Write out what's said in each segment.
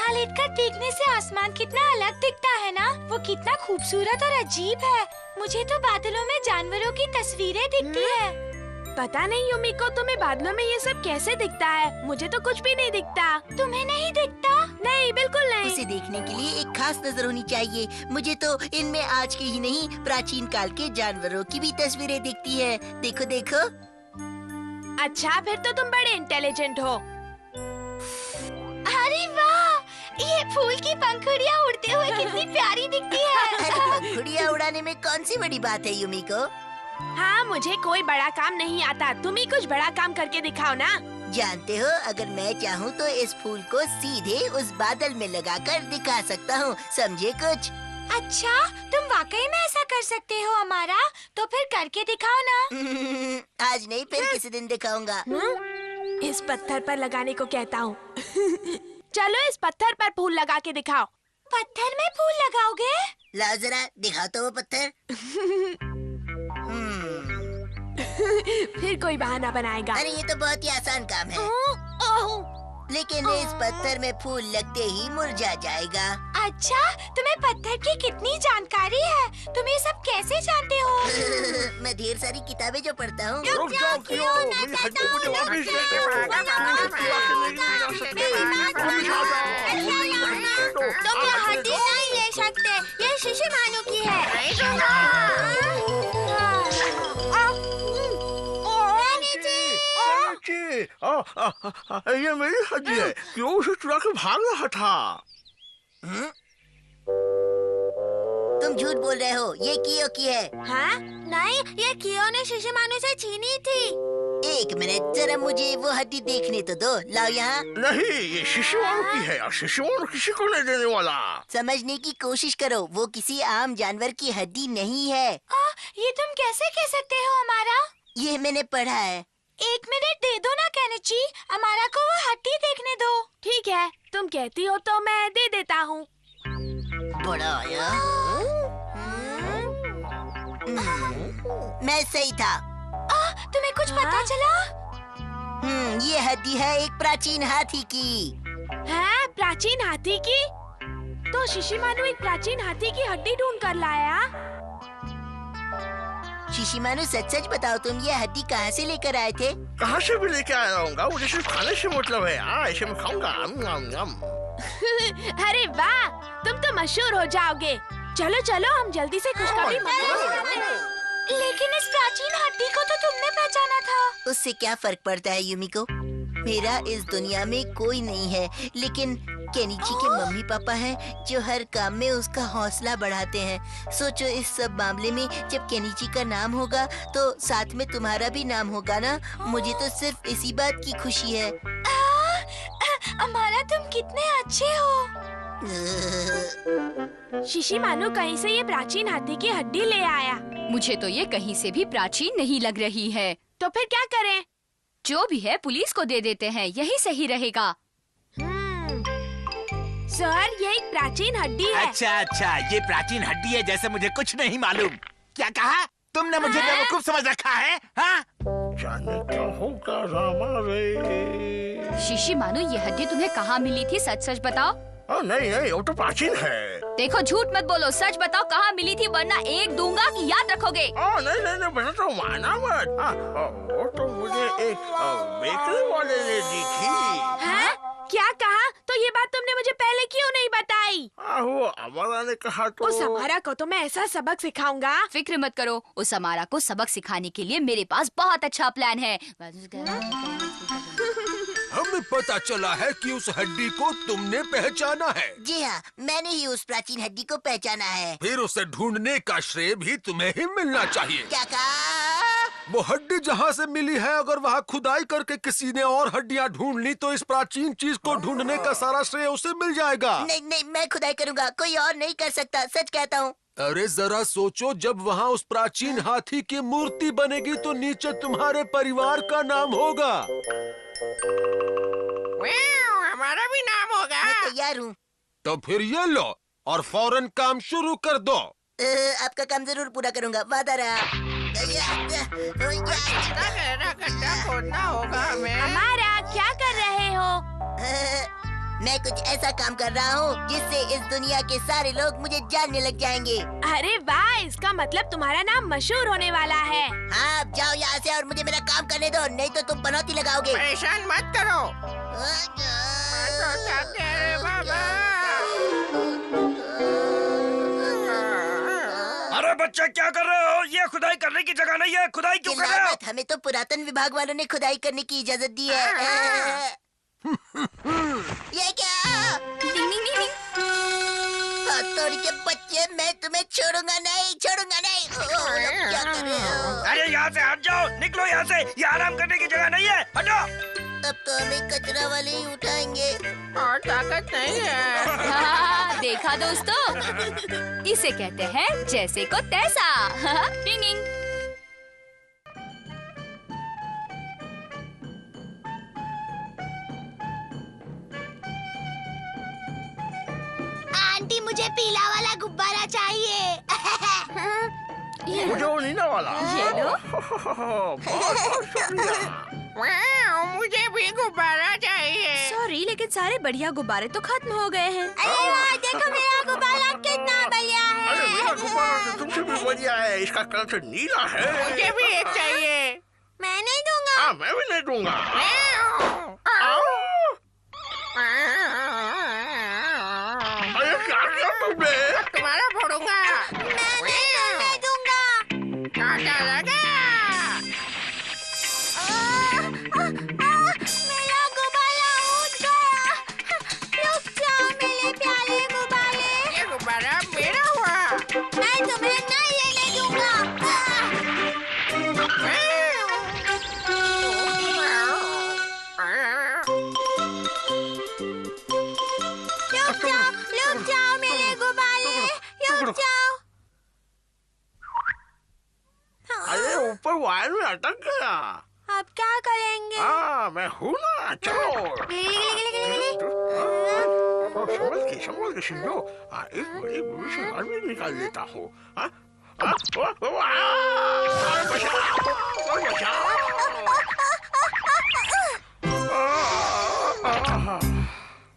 यहाँ लेटकर देखने से आसमान कितना अलग दिखता है ना। वो कितना खूबसूरत और अजीब है। मुझे तो बादलों में जानवरों की तस्वीरें दिखती है। पता नहीं युमिको, तुम्हें बादलों में ये सब कैसे दिखता है? मुझे तो कुछ भी नहीं दिखता। तुम्हें नहीं दिखता? नहीं, बिल्कुल नहीं। उसे देखने के लिए एक खास नजर होनी चाहिए। मुझे तो इनमें आज के ही नहीं, प्राचीन काल के जानवरों की भी तस्वीरें दिखती है। देखो देखो। अच्छा, फिर तो तुम बड़े इंटेलिजेंट हो। अरे वाह, ये फूल की पंखुड़ियाँ उड़ते हुए कितनी प्यारी दिखती है। पंखुड़ियाँ उड़ाने में कौन सी बड़ी बात है युमिको? हाँ, मुझे कोई बड़ा काम नहीं आता। तुम ही कुछ बड़ा काम करके दिखाओ ना। जानते हो, अगर मैं चाहूँ तो इस फूल को सीधे उस बादल में लगाकर दिखा सकता हूँ। समझे कुछ? अच्छा, तुम वाकई में ऐसा कर सकते हो हमारा? तो फिर करके दिखाओ ना। आज नहीं, फिर किसी दिन दिखाऊंगा। इस पत्थर पर लगाने को कहता हूँ। चलो इस पत्थर पर फूल लगा के दिखाओ। पत्थर में फूल लगाओगे? लाओ जरा, दिखाओ तो वो पत्थर। फिर कोई बहाना बनाएगा। अरे ये तो बहुत ही आसान काम है। लेकिन इस पत्थर में फूल लगते ही मुरझा जाएगा। अच्छा, तुम्हें पत्थर की कितनी जानकारी है। तुम ये सब कैसे जानते हो? मैं ढेर सारी किताबें जो पढ़ता हूँ। तुम ये हड्डी नहीं ले सकते, ये शिशिमानु की है। ये मेरी हड्डी है। क्यों उसे चुरा के भाग रहा था? तुम झूठ बोल रहे हो, ये कियो की है। हाँ? नहीं, ये कियो ने शिशिमानु से छीनी थी। एक मिनट, जरा मुझे वो हड्डी देखने तो दो। लाओ यहाँ। नहीं, ये शिशुमानु की है और शिशुमानु किसी को नहीं देने वाला। समझने की कोशिश करो, वो किसी आम जानवर की हड्डी नहीं है। ये तुम कैसे कह सकते हो हमारा? ये मैंने पढ़ा है। एक मिनट दे दो ना केनिची, हमारा को वो हड्डी देखने दो। ठीक है, तुम कहती हो तो मैं दे देता हूँ। बड़ा आया। मैं सही था। तुम्हें कुछ पता चला? ये हड्डी है एक प्राचीन हाथी की। है? प्राचीन हाथी की? तो शिशिमानु एक प्राचीन हाथी की हड्डी ढूंढ कर लाया। शिशिमानु, सच सच बताओ, तुम ये हड्डी कहाँ से लेकर आए थे? कहाँ से भी लेके आया होगा, मुझे सिर्फ खाने से मतलब है। इसे मैं खाऊंगा। अरे वाह, तुम तो मशहूर हो जाओगे। चलो चलो, हम जल्दी से खुशखबरी मनाएं। लेकिन इस प्राचीन हड्डी को तो तुमने पहचाना था। उससे क्या फर्क पड़ता है युमिको? मेरा इस दुनिया में कोई नहीं है, लेकिन केनिची के मम्मी पापा हैं जो हर काम में उसका हौसला बढ़ाते हैं। सोचो, इस सब मामले में जब केनिची का नाम होगा तो साथ में तुम्हारा भी नाम होगा ना। मुझे तो सिर्फ इसी बात की खुशी है। हमारा, तुम कितने अच्छे हो। शिशिमानु कहीं से ये प्राचीन हाथी की हड्डी ले आया। मुझे तो ये कहीं से भी प्राचीन नहीं लग रही है। तो फिर क्या करें? जो भी है पुलिस को दे देते हैं, यही सही रहेगा। सर, ये एक प्राचीन हड्डी है। अच्छा, ये प्राचीन हड्डी है जैसे मुझे कुछ नहीं मालूम। क्या कहा तुमने? मुझे बेवकूफ समझ रखा है? हाँ? जाने क्या होगा रामा रे। शिशिमानु, ये हड्डी तुम्हें कहाँ मिली थी? सच सच बताओ। नहीं, वो तो प्राचीन है। देखो, झूठ मत बोलो, सच बताओ कहाँ मिली थी, वरना एक दूंगा कि याद रखोगे। नहीं, बता तो माना मत। वो तो मुझे एक बेकरी वाले ने दी थी। हैं? क्या कहा? तो ये बात तुमने मुझे पहले क्यों नहीं बताई? वो अमारा ने कहा तो। उस अमारा को तो मैं ऐसा सबक सिखाऊंगा। फिक्र मत करो, उस अमारा को सबक सिखाने के लिए मेरे पास बहुत अच्छा प्लान है। हमें पता चला है कि उस हड्डी को तुमने पहचाना है। जी हाँ, मैंने ही उस प्राचीन हड्डी को पहचाना है। फिर उसे ढूंढने का श्रेय भी तुम्हें ही मिलना चाहिए। क्या कहा? वो हड्डी जहाँ से मिली है, अगर वहाँ खुदाई करके किसी ने और हड्डियाँ ढूंढ ली तो इस प्राचीन चीज को ढूंढने का सारा श्रेय उसे मिल जाएगा। नहीं, मैं खुदाई करूँगा, कोई और नहीं कर सकता, सच कहता हूँ। अरे जरा सोचो, जब वहाँ उस प्राचीन हाथी की मूर्ति बनेगी तो नीचे तुम्हारे परिवार का नाम होगा। हमारा भी नाम होगा। मैं तैयार हूँ। तो फिर ये लो और फौरन काम शुरू कर दो। आपका काम जरूर पूरा करूँगा, वादा रहा। गड्ढा खोदना होगा हमें। हमारा, क्या कर रहे हो? मैं कुछ ऐसा काम कर रहा हूँ जिससे इस दुनिया के सारे लोग मुझे जानने लग जाएंगे। अरे वाह, इसका मतलब तुम्हारा नाम मशहूर होने वाला है। हाँ, अब जाओ यहाँ से और मुझे मेरा काम करने दो, नहीं तो तुम पनौती लगाओगे। परेशान मत करो। अरे बच्चे क्या कर रहे हो? ये खुदाई करने की जगह नहीं है, खुदाई क्यों कर रहे हो? चिल्लाओ मत, हमें तो पुरातन विभाग वालों ने खुदाई करने की इजाजत दी है। ये क्या? हथौड़ी के बच्चे, मैं तुम्हें छोड़ूंगा नहीं, छोड़ूंगा नहीं। अब क्या कर रहे हो? अरे यहाँ से हट जाओ, निकलो यहाँ से, ये आराम करने की जगह नहीं है, हटो। अब तो हमें कचरा वाले ही उठाएंगे। और ताकत नहीं है। हाँ, देखा दोस्तों, इसे कहते हैं जैसे को तैसा। टिंग टिंग। आंटी, मुझे पीला वाला गुब्बारा चाहिए। मुझे वो नीला वाला। ये लो। बहुत शुक्रिया। मुझे भी गुब्बारा चाहिए। सॉरी, लेकिन सारे बढ़िया गुब्बारे तो खत्म हो गए हैं। अरे वाह, देखो मेरा गुब्बारा कितना बढ़िया अरे मेरा है। गुब्बारा तो तुमसे भी बढ़िया है, इसका कलर तो नीला है। मुझे भी एक चाहिए। मैं नहीं दूंगा। हाँ, मैं भी नहीं दूंगा। अरे क्या किया तुमने? तुम्हारा फोड़ूंगा। मैं दूंगा। कांटा लगा। मेरा गुब्बारा उड़ गया। रुक जाओ मेरे प्यारे गुब्बारे। ये गुब्बारा मेरा हुआ। मैं तुम्हें नहीं लेने दूंगा। रुक जाओ मेरे गुब्बारे, रुक जाओ। अरे ऊपर वायर में अटक गया। अब क्या करेंगे? हाँ, मैं हूँ ना, चलो। संभल के शिंजो, एक बड़ी बुरी से बाहर में निकाल लेता हूँ।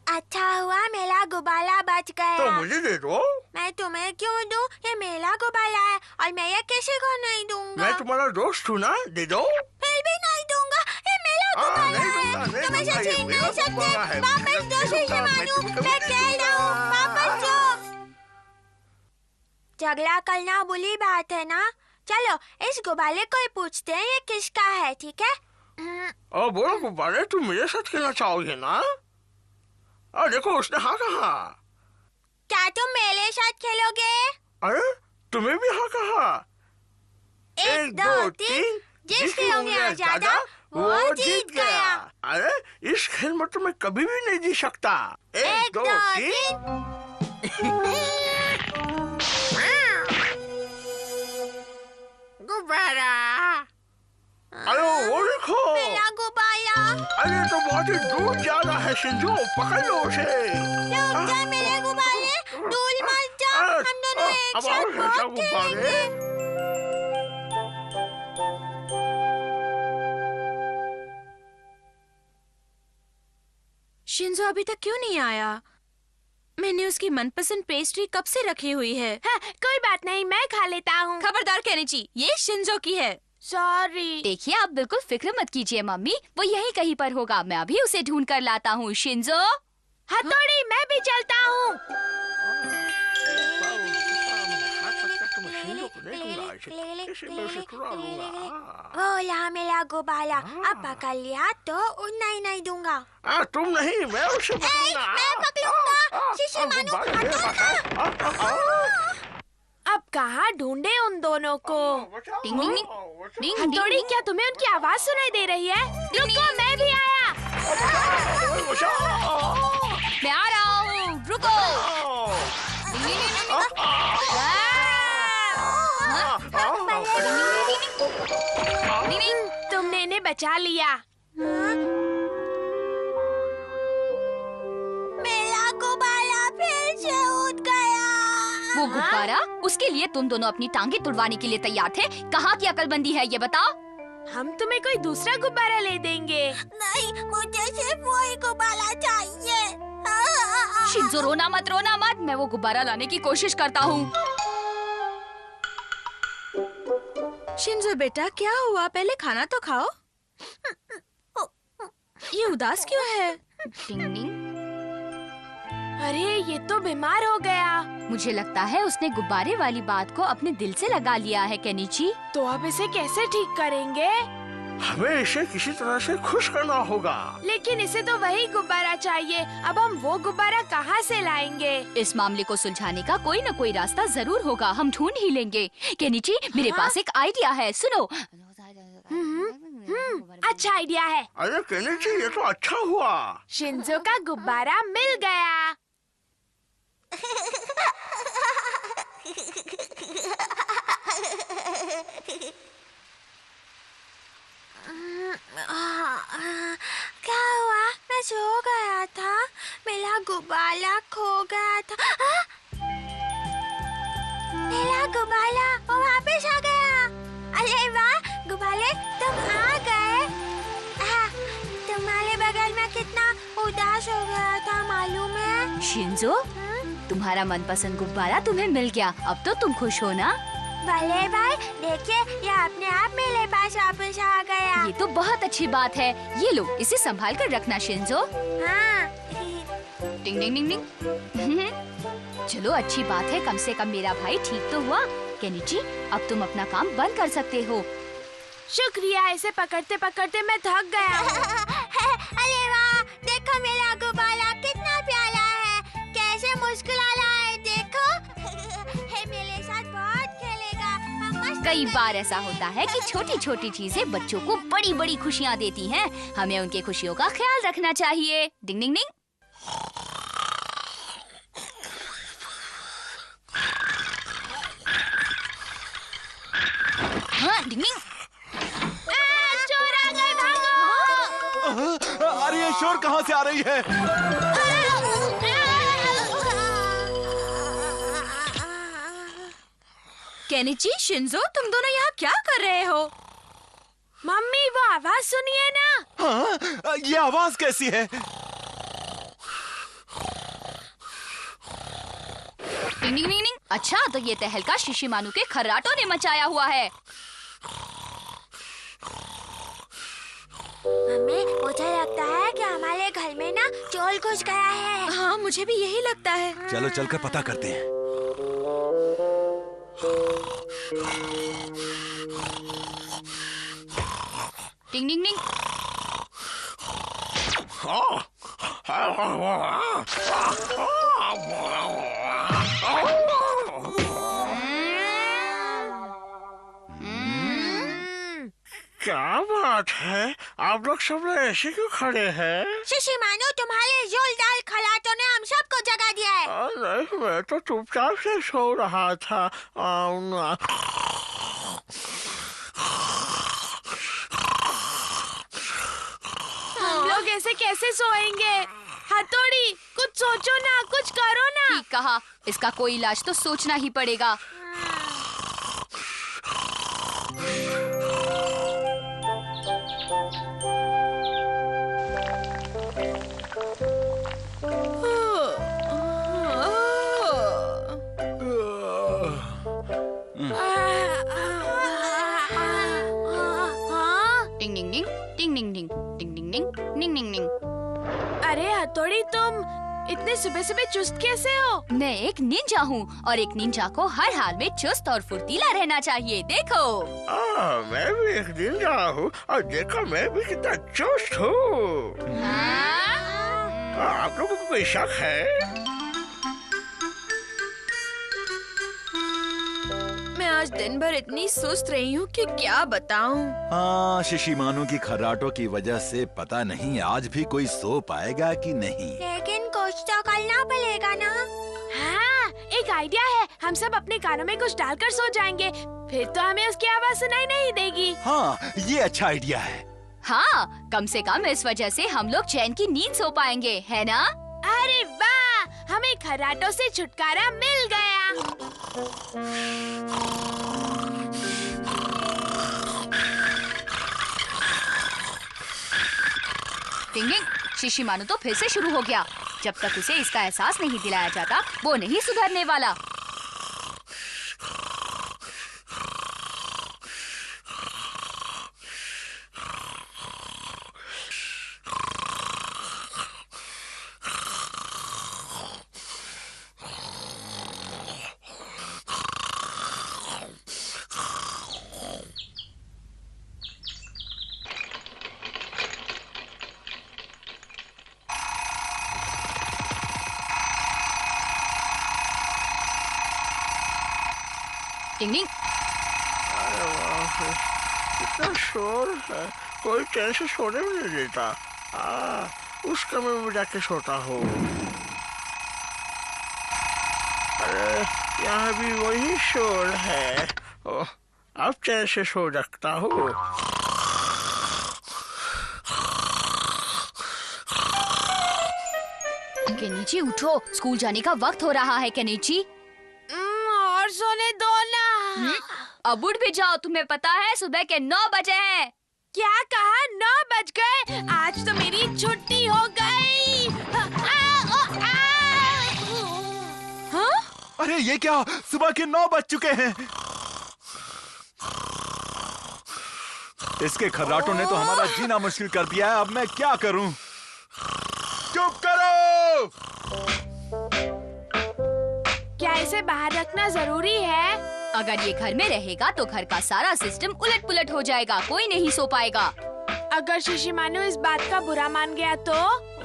अच्छा हुआ मेरा गुब्बारा बच गया। तो मुझे दे दो। मैं तुम्हें क्यों दूं? ये मेरा गुब्बारा है और मैं ये किसी को नहीं दूंगा। मैं तुम्हारा दोस्त हूँ ना, दे दो। फिर भी नहीं दूंगा, ये मेरा गुब्बारा नहीं है। दूंगा, नहीं तुम इसे दूंगा, ये छीन मेरा नहीं सकते। गुब्बारा है। वापस दो शीशे मानू, मैं खेल रहा हूँ, वापस दो। झगड़ा करना बुरी बात है ना। चलो इस गुब्बारे को ही पूछते हैं ये किसका है, ठीक है? बोलो गुब्बारे, तुम मेरे साथ खेलना चाहोगे ना? देखो उसने हाँ कहा। क्या तुम मेरे साथ खेलोगे? अरे तुम्हें भी हाँ कहा। 1, 2, 3, जिसकी उंगलियां ज्यादा वो जीत गया। अरे इस खेल में तो मैं कभी भी नहीं जीत सकता। 1, 2, 3। गुब्बारा। अरे वो देखो। मेरा गुब्बारा। अरे तो बहुत ही दूर जा रहा है शिंजो, पकड़ लो उसे। रुक जा मेरे गुब्बारे, दूर मत जा, हम दोनों एक अब साथ और बहुत खेलेंगे। शिंजो अभी तक क्यों नहीं आया? मैंने उसकी मनपसंद पेस्ट्री कब से रखी हुई है। हाँ, कोई बात नहीं, मैं खा लेता हूँ। खबरदार केनिची, ये शिंजो की है। सॉरी। देखिए, आप बिल्कुल फिक्र मत कीजिए मम्मी, वो यहीं कहीं पर होगा। मैं अभी उसे ढूंढ कर लाता हूँ। शिंजो, हथौड़ी, मैं भी चलता हूँ। वो यहाँ मेरा गुब्बारा, अब पकड़ लिया तो उड़ना ही नहीं दूंगा। तुम नहीं, मैं उसे पकड़ूंगा। मैं पकड़ूंगा। शीशे मानू, अब कहाँ ढूंढे उन दोनों को? टिंग टिंग टिंग टिंग हथौड़ी, क्या तुम्हें उनकी आवाज सुनाई दे रही है? रुको, मैं भी आया। मैं आ रहा हूँ, रुको। तुमने इन्हें बचा लिया। मेरा गुब्बारा फिर से उड़ गया। वो गुब्बारा, उसके लिए तुम दोनों अपनी टांगे तुड़वाने के लिए तैयार थे। कहाँ की अकलमंदी है ये बताओ। हम तुम्हें कोई दूसरा गुब्बारा ले देंगे। नहीं, मुझे सिर्फ वही गुब्बारा चाहिए। शिंजो रोना मत, मैं वो गुब्बारा लाने की कोशिश करता हूँ। शिंजो बेटा, क्या हुआ? पहले खाना तो खाओ। ये उदास क्यों है? टिंग टिंग। अरे ये तो बीमार हो गया। मुझे लगता है उसने गुब्बारे वाली बात को अपने दिल से लगा लिया है केनिची। तो अब इसे कैसे ठीक करेंगे? हमें इसे किसी तरह से खुश करना होगा। लेकिन इसे तो वही गुब्बारा चाहिए। अब हम वो गुब्बारा कहाँ से लाएंगे? इस मामले को सुलझाने का कोई न कोई रास्ता जरूर होगा, हम ढूंढ ही लेंगे। केनिची, मेरे पास एक आइडिया है, सुनो। अच्छा आइडिया है। अरे केनिची, ये तो अच्छा हुआ। शिंजो का गुब्बारा मिल गया। क्या हुआ? मैं सो गया था, मेरा गुब्बारा खो गया था। मेरा गुब्बारा वो वापस आ गया। अरे वाह गुब्बारे, तुम आ गए। तुम्हारे बगल में कितना उदास हो गया था, मालूम है? शिंजो, तुम्हारा मनपसंद गुब्बारा तुम्हें मिल गया, अब तो तुम खुश हो ना? भले भाई, देखिए ये अपने आप मेरे पास वापस आ गया। ये तो बहुत अच्छी बात है। ये लो, इसे संभाल कर रखना शिंजो। हाँ। टिंग टिंग टिंग टिंग। चलो अच्छी बात है, कम से कम मेरा भाई ठीक तो हुआ। केनिची, अब तुम अपना काम बंद कर सकते हो। शुक्रिया, इसे पकड़ते पकड़ते मैं थक गया हूँ। अरे वाह, देखो मेरा गुब्बारा कितना प्यारा है, कैसे मुस्कुरा रहा है, देखो। मेरे साथ बहुत खेलेगा। कई बार ऐसा होता है कि छोटी छोटी चीजें बच्चों को बड़ी बड़ी खुशियाँ देती हैं। हमें उनके खुशियों का ख्याल रखना चाहिए। डिंग डिंग डिंग। हाँ, डिंग डिंग। चोर आ गए, भागो। अरे ये शोर कहाँ से आ रही है? केनिची, शिंजो, तुम दोनों यहाँ क्या कर रहे हो? मम्मी, वो आवाज सुनिए ना। हाँ, ये आवाज कैसी है? डिंग डिंग डिंग। अच्छा, तो ये तहलका शिशिमानु के खर्राटों ने मचाया हुआ है। मम्मी, मुझे लगता है कि हमारे घर में ना चोर घुस गया है। हाँ, मुझे भी यही लगता है। चलो चलकर पता करते हैं। डिंग डिंग डिंग। क्या बात है, आप लोग सब लोग ऐसे क्यों खड़े हैं? शिशिमानु, तुम्हारे जोरदार खर्राटों ने हम सबको जगा दिया है। नहीं, मैं तो चुपचाप से सो रहा था। हम लोग ऐसे कैसे सोएंगे? हथौड़ी, कुछ सोचो ना, कुछ करो ना। ठीक कहा, इसका कोई इलाज तो सोचना ही पड़ेगा। टिंग टिंग टिंग टिंग टिंग टिंग टिंग टिंग टिंग टिंग टिंग टिंग। अरे हथौड़ी, तुम इतने सुबह सुबह चुस्त कैसे हो? मैं एक निंजा हूँ और एक निंजा को हर हाल में चुस्त और फुर्तीला रहना चाहिए। देखो, मैं भी एक दिन रहा हूँ और देखो मैं भी कितना चुस्त हूँ। आप लोगों को कोई शक है? मैं आज दिन भर इतनी सुस्त रही हूँ कि क्या बताऊँ। हाँ, शिशिमानु की खर्राटों की वजह से पता नहीं आज भी कोई सो पाएगा कि नहीं। लेकिन कुछ तो करना पड़ेगा ना। हाँ, एक आइडिया है, हम सब अपने कानों में कुछ डालकर सो जाएंगे, फिर तो हमें उसकी आवाज सुनाई नहीं देगी। हाँ, ये अच्छा आइडिया है। हाँ, कम से कम इस वजह से हम लोग चैन की नींद सो पाएंगे, है ना? अरे वाह, हमें खर्राटों से छुटकारा मिल गया। टिंग टिंग, शिशिमानु तो फिर से शुरू हो गया। जब तक उसे इसका एहसास नहीं दिलाया जाता वो नहीं सुधरने वाला। टिंग टिंग। अरे बाप रे, कितना शोर है, कोई चैन से सोने भी नहीं देता। उस कमरे में जाके सोता हूँ। अरे यहाँ भी वही शोर है। ओह, अब चैन से सो सकता हूँ। केनिची उठो, स्कूल जाने का वक्त हो रहा है। केनिची और सोने दो ना। अब उठ भी जाओ, तुम्हें पता है सुबह के 9 बजे हैं। क्या कहा? 9 बज गए? आज तो मेरी छुट्टी हो गई। हाँ? अरे ये क्या, सुबह के 9 बज चुके हैं। इसके खर्राटों ने तो हमारा जीना मुश्किल कर दिया है। अब मैं क्या करूं? चुप करो! क्या इसे बाहर रखना जरूरी है? अगर ये घर में रहेगा तो घर का सारा सिस्टम उलट पुलट हो जाएगा, कोई नहीं सो पाएगा। अगर शिशिमानु इस बात का बुरा मान गया तो?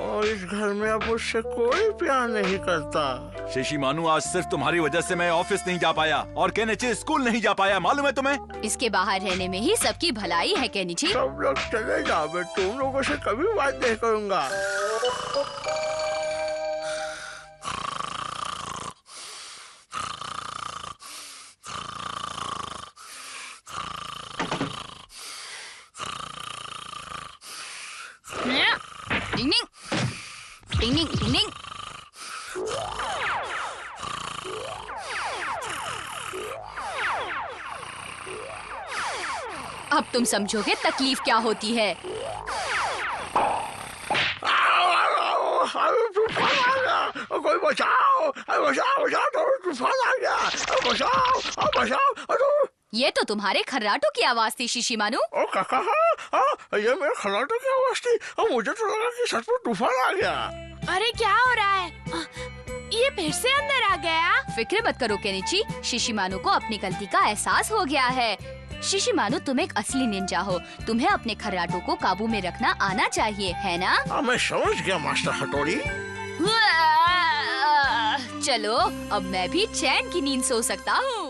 और इस घर में अब मुझसे कोई प्यार नहीं करता। शिशिमानु, आज सिर्फ तुम्हारी वजह से मैं ऑफिस नहीं जा पाया और केनिची स्कूल नहीं जा पाया, मालूम है तुम्हें? इसके बाहर रहने में ही सबकी भलाई है केनिची। सब लोग चले जाओ, मैं तुम लोगों से कभी बात नहीं करूँगा। टिंग टिंग टिंग टिंग टिंग टिंग। अब तुम समझोगे तकलीफ क्या होती है। तूफान आ गया, कोई बचाओ, बचाओ, बचाओ, तूफान आ गया, बचाओ, बचाओ। ये तो तुम्हारे खर्राटों की आवाज थी शिशिमानु। ओ काका, ये मेरे खर्राटों की आवाज थी। मुझे तो लगा कि सच में तूफान आ गया। अरे क्या हो रहा है? ये फिर से अंदर आ गया? फिक्र मत करो केनिची, शिशिमानु को अपनी गलती का एहसास हो गया है। शिशिमानु, तुम एक असली निंजा हो, तुम्हें अपने खर्राटों को काबू में रखना आना चाहिए, है ना? मैं समझ गया मास्टर हथौड़ी। चलो अब मैं भी चैन की नींद सो सकता हूँ।